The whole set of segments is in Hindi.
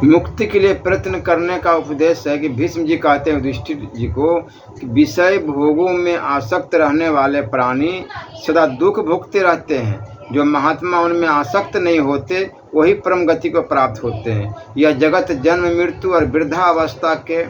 मुक्ति के लिए प्रयत्न करने का उपदेश है कि भीष्म जी कहते हैं युधिष्ठिर जी को कि विषय भोगों में आसक्त रहने वाले प्राणी सदा दुख भोगते रहते हैं। जो महात्मा उनमें आसक्त नहीं होते वही परम गति को प्राप्त होते हैं। यह जगत जन्म मृत्यु और वृद्धावस्था के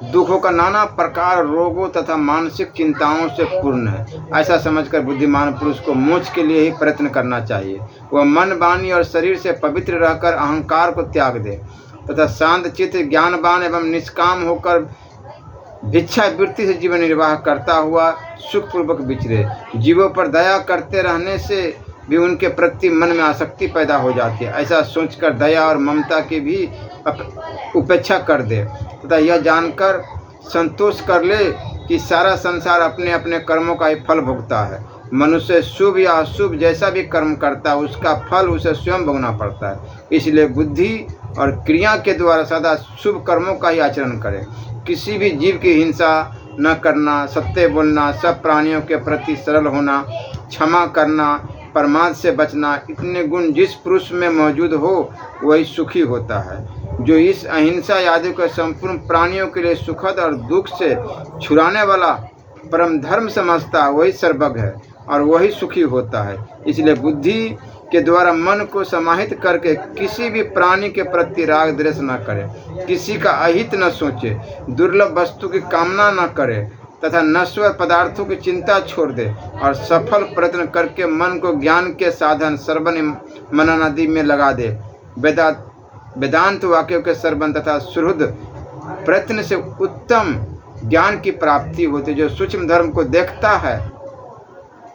दुखों का नाना प्रकार रोगों तथा मानसिक चिंताओं से पूर्ण है। ऐसा समझकर बुद्धिमान पुरुष को मोक्ष के लिए ही प्रयत्न करना चाहिए। वह मन वाणी और शरीर से पवित्र रहकर अहंकार को त्याग दे तथा शांत चित्त ज्ञानवान एवं निष्काम होकर भिक्षावृत्ति से जीवन निर्वाह करता हुआ सुखपूर्वक विचरे। जीवों पर दया करते रहने से भी उनके प्रति मन में आसक्ति पैदा हो जाती है। ऐसा सोचकर दया और ममता की भी उपेक्षा कर दे तथा यह जानकर संतोष कर ले कि सारा संसार अपने अपने कर्मों का ही फल भोगता है। मनुष्य शुभ या अशुभ जैसा भी कर्म करता है उसका फल उसे स्वयं भोगना पड़ता है। इसलिए बुद्धि और क्रिया के द्वारा सदा शुभ कर्मों का ही आचरण करे। किसी भी जीव की हिंसा न करना, सत्य बोलना, सब प्राणियों के प्रति सरल होना, क्षमा करना, प्रमाद से बचना, इतने गुण जिस पुरुष में मौजूद हो वही सुखी होता है। जो इस अहिंसा आदि को संपूर्ण प्राणियों के लिए सुखद और दुख से छुड़ाने वाला परम धर्म समझता है वही सर्वज्ञ है और वही सुखी होता है। इसलिए बुद्धि के द्वारा मन को समाहित करके किसी भी प्राणी के प्रति राग द्वेष न करे, किसी का अहित न सोचे, दुर्लभ वस्तु की कामना न करे तथा नश्वर पदार्थों की चिंता छोड़ दे और सफल प्रयत्न करके मन को ज्ञान के साधन श्रवण मनन आदि में लगा दे। वेदांत वाक्यों के श्रवण तथा सुहृद प्रयत्न से उत्तम ज्ञान की प्राप्ति होती। जो सूक्ष्म धर्म को देखता है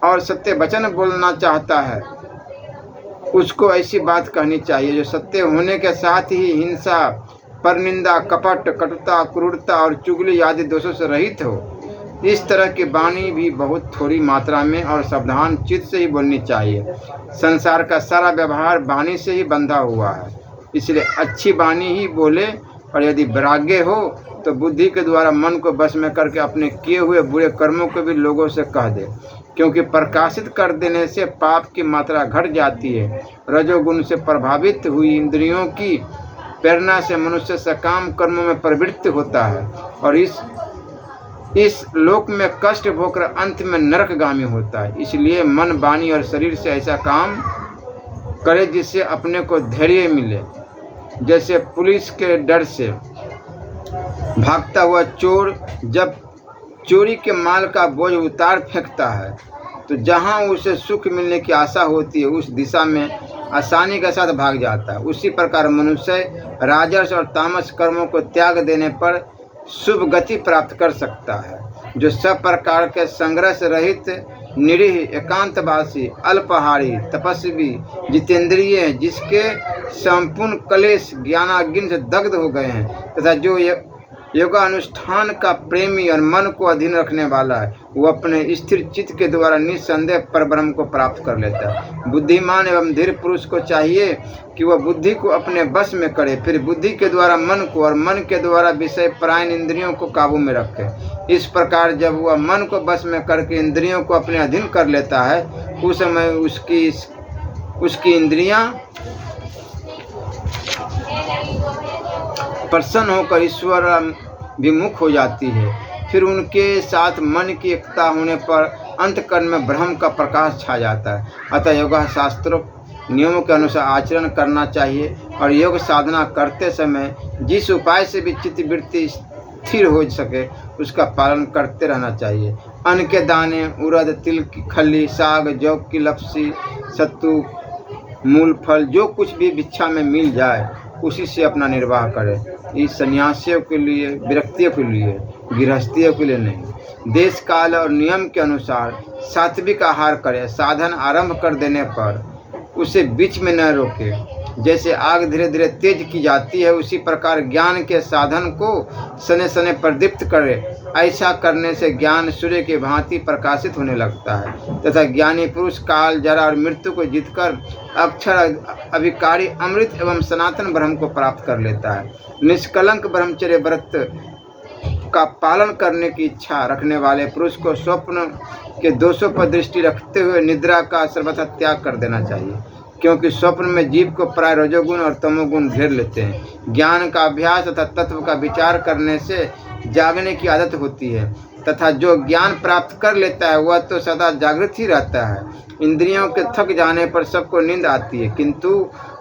और सत्य वचन बोलना चाहता है उसको ऐसी बात कहनी चाहिए जो सत्य होने के साथ ही हिंसा, परनिंदा, कपट, कटुता, क्रूरता और चुगली आदि दोषों से रहित हो। इस तरह की वाणी भी बहुत थोड़ी मात्रा में और सावधान चित्त से ही बोलनी चाहिए। संसार का सारा व्यवहार वाणी से ही बंधा हुआ है, इसलिए अच्छी वाणी ही बोले। और यदि वैराग्य हो तो बुद्धि के द्वारा मन को वश में करके अपने किए हुए बुरे कर्मों को भी लोगों से कह दे, क्योंकि प्रकाशित कर देने से पाप की मात्रा घट जाती है। रजोगुण से प्रभावित हुई इंद्रियों की प्रेरणा से मनुष्य सकाम कर्मों में प्रवृत्त होता है और इस लोक में कष्ट भोगकर अंत में नरकगामी होता है। इसलिए मन, वाणी और शरीर से ऐसा काम करे जिससे अपने को धैर्य मिले। जैसे पुलिस के डर से भागता हुआ चोर जब चोरी के माल का बोझ उतार फेंकता है तो जहां उसे सुख मिलने की आशा होती है उस दिशा में आसानी के साथ भाग जाता है। उसी प्रकार मनुष्य राजस और तामस कर्मों को त्याग देने पर शुभ गति प्राप्त कर सकता है। जो सब प्रकार के संग्रह से रहित, निरीह, एकांतवासी, अल्पहारी, तपस्वी, जितेंद्रिय, जिसके संपूर्ण कलेश ज्ञानाग्नि से दग्ध हो गए हैं तथा जो योगानुष्ठान का प्रेमी और मन को अधीन रखने वाला है वो अपने स्थिर चित्त के द्वारा निस्संदेह परब्रह्म को प्राप्त कर लेता है। बुद्धिमान एवं धीर पुरुष को चाहिए कि वह बुद्धि को अपने वश में करे, फिर बुद्धि के द्वारा मन को और मन के द्वारा विषय परायण इंद्रियों को काबू में रखे। इस प्रकार जब वह मन को वश में करके इंद्रियों को अपने अधीन कर लेता है उस समय उसकी इंद्रियां प्रसन्न होकर ईश्वर विमुख हो जाती है। फिर उनके साथ मन की एकता होने पर अंतकरण में ब्रह्म का प्रकाश छा जाता है। अतः योग शास्त्रों नियमों के अनुसार आचरण करना चाहिए और योग साधना करते समय जिस उपाय से भी चित्तवृत्ति स्थिर हो सके उसका पालन करते रहना चाहिए। अन्न के दाने, उड़द, तिल की खल्ली, साग, जौ की लपसी, सत्तू, मूल फल, जो कुछ भी भिक्षा में मिल जाए उसी से अपना निर्वाह करें। इस सन्यासियों के लिए, विरक्तियों के लिए, गृहस्थियों के लिए नहीं। देश काल और नियम के अनुसार सात्विक आहार करें। साधन आरंभ कर देने पर उसे बीच में न रोके। जैसे आग धीरे धीरे तेज की जाती है उसी प्रकार ज्ञान के साधन को सने सने प्रदीप्त करे। ऐसा करने से ज्ञान सूर्य की भांति प्रकाशित होने लगता है तथा ज्ञानी पुरुष काल, जरा और मृत्यु को जीतकर अक्षर अभिकारी अमृत एवं सनातन ब्रह्म को प्राप्त कर लेता है। निष्कलंक ब्रह्मचर्य व्रत का पालन करने की इच्छा रखने वाले पुरुष को स्वप्न के दोषों पर दृष्टि रखते हुए निद्रा का सर्वथा त्याग कर देना चाहिए, क्योंकि स्वप्न में जीव को प्राय रजोगुण और तमोगुण घेर लेते हैं। ज्ञान का अभ्यास तथा तत्व का विचार करने से जागने की आदत होती है तथा जो ज्ञान प्राप्त कर लेता है वह तो सदा जागृत ही रहता है। इंद्रियों के थक जाने पर सबको नींद आती है, किंतु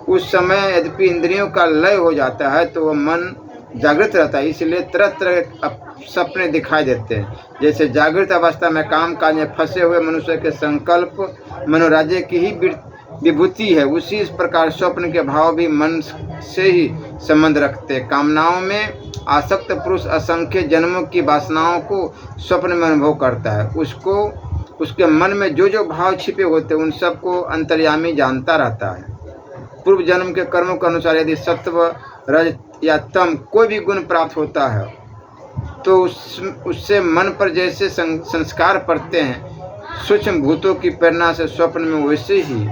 उस समय यद्यपि इंद्रियों का लय हो जाता है तो वह मन जागृत रहता है, इसलिए तरह तरह सपने दिखाई देते हैं। जैसे जागृत अवस्था में काम काज में फंसे हुए मनुष्य के संकल्प मनोराज्य की ही विभूति है, उसी प्रकार स्वप्न के भाव भी मन से ही संबंध रखते हैं। कामनाओं में आसक्त पुरुष असंख्य जन्मों की वासनाओं को स्वप्न में अनुभव करता है। उसके मन में जो जो भाव छिपे होते हैं उन सबको अंतर्यामी जानता रहता है। पूर्व जन्म के कर्मों के अनुसार यदि सत्व रज या तम कोई भी गुण प्राप्त होता है तो उससे मन पर जैसे संस्कार पड़ते हैं, सूक्ष्म भूतों की प्रेरणा से स्वप्न में वैसे ही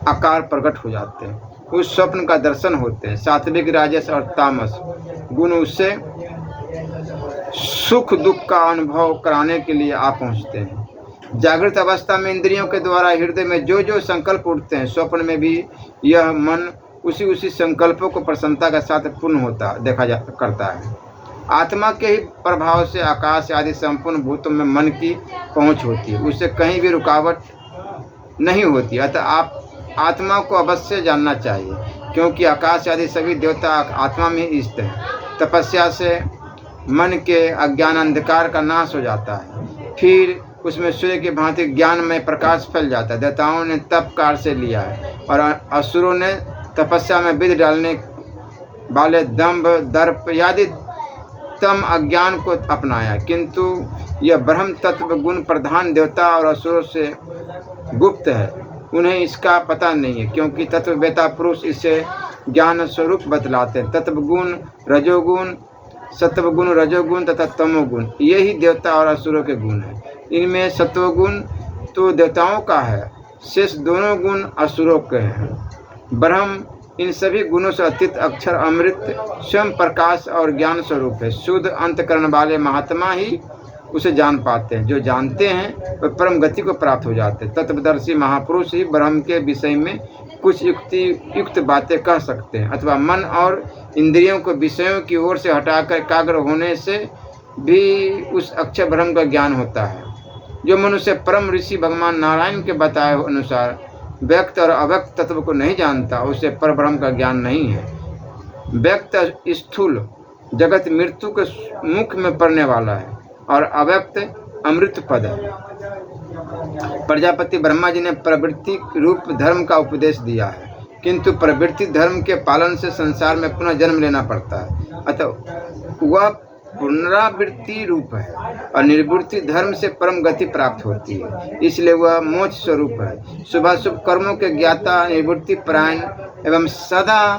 आकार प्रकट हो जाते हैं, उस स्वप्न का दर्शन होते हैं। सात्विक राजस और तामस गुण उससे सुख दुख का अनुभव कराने के लिए आ पहुँचते हैं। जागृत अवस्था में इंद्रियों के द्वारा हृदय में जो जो संकल्प उठते हैं, स्वप्न में भी यह मन उसी संकल्पों को प्रसन्नता के साथ पूर्ण होता करता है। आत्मा के ही प्रभाव से आकाश आदि संपूर्ण भूतों में मन की पहुंच होती है, उससे कहीं भी रुकावट नहीं होती। अतः आप आत्मा को अवश्य जानना चाहिए, क्योंकि आकाश आदि सभी देवता आत्मा में ही स्थित हैं। तपस्या से मन के अज्ञान अंधकार का नाश हो जाता है, फिर उसमें सूर्य की भांति ज्ञान में प्रकाश फैल जाता है। देवताओं ने तप कार से लिया है और असुरों ने तपस्या में विधि डालने वाले दंभ दर्प आदि तम अज्ञान को अपनाया, किंतु यह ब्रह्म तत्व गुण प्रधान देवता और असुरों से गुप्त है, उन्हें इसका पता नहीं है, क्योंकि तत्ववेता पुरुष इसे ज्ञान स्वरूप बतलाते हैं। तत्वगुण रजोगुण, सत्वगुण रजोगुण तथा तमोगुण यही देवता और असुरों के गुण हैं। इनमें सत्वगुण तो देवताओं का है, शेष दोनों गुण असुरों के हैं। ब्रह्म इन सभी गुणों से अतीत अक्षर अमृत स्वयं प्रकाश और ज्ञान स्वरूप है। शुद्ध अंतकरण वाले महात्मा ही उसे जान पाते हैं। जो जानते हैं वह परम गति को प्राप्त हो जाते हैं। तत्वदर्शी महापुरुष ही ब्रह्म के विषय में कुछ युक्त बातें कह सकते हैं, अथवा मन और इंद्रियों को विषयों की ओर से हटाकर एकाग्र होने से भी उस अक्षर ब्रह्म का ज्ञान होता है। जो मनुष्य परम ऋषि भगवान नारायण के बताए अनुसार व्यक्त और अव्यक्त तत्व को नहीं जानता, उसे परब्रह्म का ज्ञान नहीं है। व्यक्त स्थूल जगत मृत्यु के मुख में पड़ने वाला है और अव्यक्त अमृत पद है। प्रजापति ब्रह्मा जी ने प्रवृत्ति रूप धर्म का उपदेश दिया है, किंतु प्रवृत्ति धर्म के पालन से संसार में पुनः जन्म लेना पड़ता है, अतः वह पुनरावृत्ति रूप है और निर्वृत्ति धर्म से परम गति प्राप्त होती है, इसलिए वह मोक्ष स्वरूप है। शुभाशुभ कर्मों के ज्ञाता, निवृत्ति परायण एवं सदा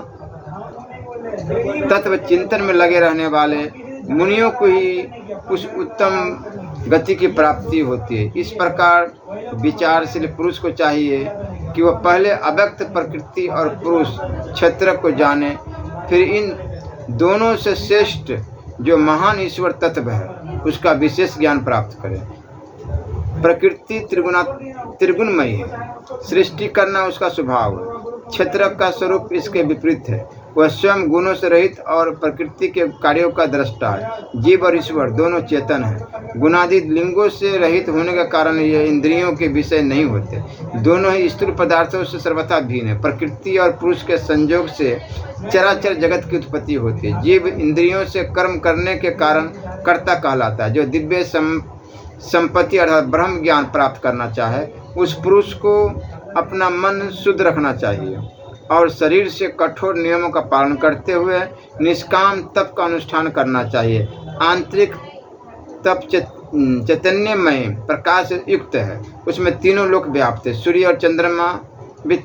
तत्व चिंतन में लगे रहने वाले मुनियों को ही उस उत्तम गति की प्राप्ति होती है। इस प्रकार विचारशील पुरुष को चाहिए कि वह पहले अव्यक्त प्रकृति और पुरुष क्षेत्र को जाने, फिर इन दोनों से श्रेष्ठ जो महान ईश्वर तत्व है उसका विशेष ज्ञान प्राप्त करें। प्रकृति त्रिगुणमयी है, सृष्टि करना उसका स्वभाव है। क्षेत्र का स्वरूप इसके विपरीत है, वह स्वयं गुणों से रहित और प्रकृति के कार्यों का दृष्टा है। जीव और ईश्वर दोनों चेतन हैं। गुणादि लिंगों से रहित होने के कारण ये इंद्रियों के विषय नहीं होते। दोनों ही स्थूल पदार्थों से सर्वथा भिन्न है। प्रकृति और पुरुष के संयोग से चराचर जगत की उत्पत्ति होती है। जीव इंद्रियों से कर्म करने के कारण कर्ता कहलाता है। जो दिव्य संपत्ति अर्थात ब्रह्म ज्ञान प्राप्त करना चाहे, उस पुरुष को अपना मन शुद्ध रखना चाहिए और शरीर से कठोर नियमों का पालन करते हुए निष्काम तप का अनुष्ठान करना चाहिए। आंतरिक तप चैतन्यमय प्रकाश युक्त है, उसमें तीनों लोक व्याप्त है। सूर्य और चंद्रमा भी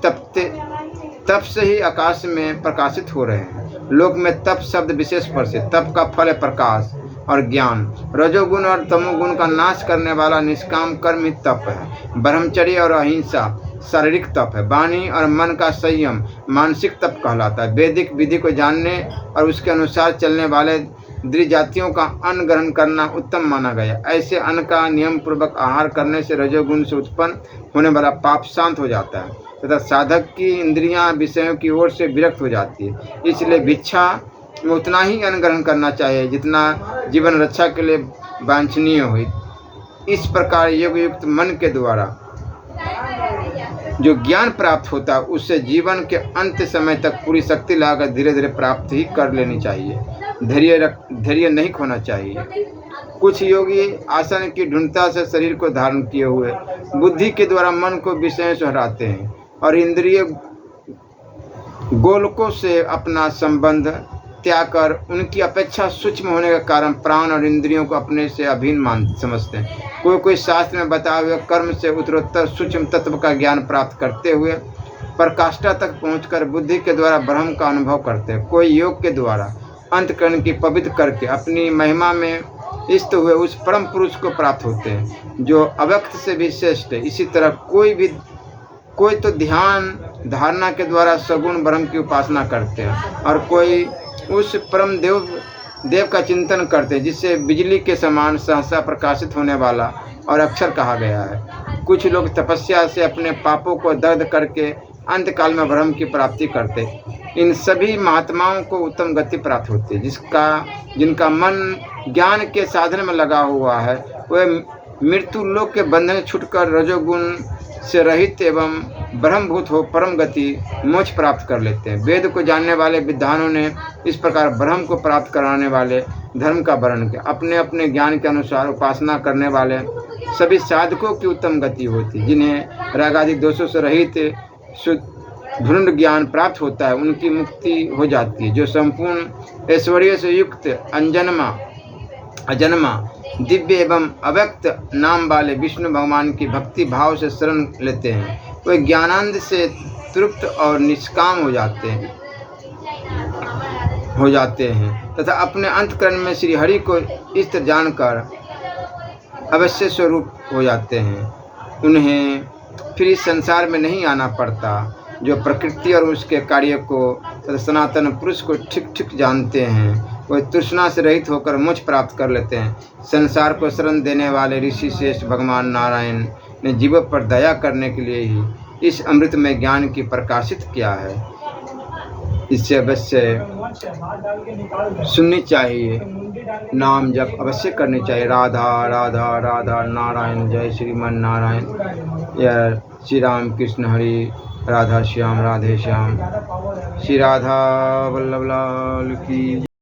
तप से ही आकाश में प्रकाशित हो रहे हैं। लोक में तप शब्द विशेष प्रसिद्ध। तप का फल है प्रकाश और ज्ञान। रजोगुण और तमोगुण का नाश करने वाला निष्काम कर्म ही तप है। ब्रह्मचर्य और अहिंसा शारीरिक तप है। वाणी और मन का संयम मानसिक तप कहलाता है। वैदिक विधि को जानने और उसके अनुसार चलने वाले द्वि जातियों का अन्न ग्रहण करना उत्तम माना गया। ऐसे अन्न का नियम पूर्वक आहार करने से रजोगुण से उत्पन्न होने वाला पाप शांत हो जाता है तथा साधक की इंद्रियां विषयों की ओर से विरक्त हो जाती है। इसलिए भिक्षा में उतना ही अन्न ग्रहण करना चाहिए जितना जीवन रक्षा के लिए वांछनीय हो। इस प्रकार योग युक्त मन के द्वारा जो ज्ञान प्राप्त होता है उससे जीवन के अंत समय तक पूरी शक्ति लाकर धीरे धीरे प्राप्त ही कर लेनी चाहिए। धैर्य नहीं खोना चाहिए। कुछ योगी आसन की ढूंढता से शरीर को धारण किए हुए बुद्धि के द्वारा मन को विषयों से हटाते हैं और इंद्रिय गोलकों से अपना संबंध त्याग कर उनकी अपेक्षा सूक्ष्म होने के कारण प्राण और इंद्रियों को अपने से अभिन्न समझते हैं। कोई शास्त्र में बताए हुए कर्म से उत्तरोत्तर सूक्ष्म तत्व का ज्ञान प्राप्त करते हुए पराकाष्ठा तक पहुंचकर बुद्धि के द्वारा ब्रह्म का अनुभव करते हैं। कोई योग के द्वारा अंतकरण की पवित्र करके अपनी महिमा में स्थित हुए उस परम पुरुष को प्राप्त होते हैं जो अव्यक्त से भी श्रेष्ठ है। इसी तरह कोई तो ध्यान धारणा के द्वारा सगुण ब्रह्म की उपासना करते हैं और कोई उस परम देव का चिंतन करते हैं जिससे बिजली के समान सहसा प्रकाशित होने वाला और अक्षर कहा गया है। कुछ लोग तपस्या से अपने पापों को दग्ध करके अंतकाल में ब्रह्म की प्राप्ति करते। इन सभी महात्माओं को उत्तम गति प्राप्त होती है। जिनका मन ज्ञान के साधन में लगा हुआ है वह मृत्यु लोक के बंधन छूटकर रजोगुण से रहित एवं ब्रह्मभूत हो परम गति मोक्ष प्राप्त कर लेते हैं। वेद को जानने वाले विद्वानों ने इस प्रकार ब्रह्म को प्राप्त कराने वाले धर्म का वर्णन किया। अपने अपने ज्ञान के अनुसार उपासना करने वाले सभी साधकों की उत्तम गति होती, जिन्हें रागादि दोषों से रहित शुद्ध ज्ञान प्राप्त होता है उनकी मुक्ति हो जाती है। जो संपूर्ण ऐश्वर्य से युक्त अजन्मा दिव्य एवं अव्यक्त नाम वाले विष्णु भगवान की भक्ति भाव से शरण लेते हैं वे ज्ञानानंद से तृप्त और निष्काम हो जाते हैं तथा अपने अंतकरण में श्री हरि को इष्ट जानकर अवश्य स्वरूप हो जाते हैं। उन्हें फिर इस संसार में नहीं आना पड़ता। जो प्रकृति और उसके कार्य को तथा सनातन पुरुष को ठीक ठीक जानते हैं वे तृष्णा से रहित होकर मोक्ष प्राप्त कर लेते हैं। संसार को शरण देने वाले ऋषि श्रेष्ठ भगवान नारायण ने जीवों पर दया करने के लिए ही इस अमृत में ज्ञान की प्रकाशित किया है। इससे अवश्य सुननी चाहिए, नाम जप अवश्य करनी चाहिए। राधा राधा राधा नारायण जय श्रीमन नारायण। यह श्री राम कृष्ण हरि राधा श्याम राधे श्याम। श्री राधा वल्लभ लाल की।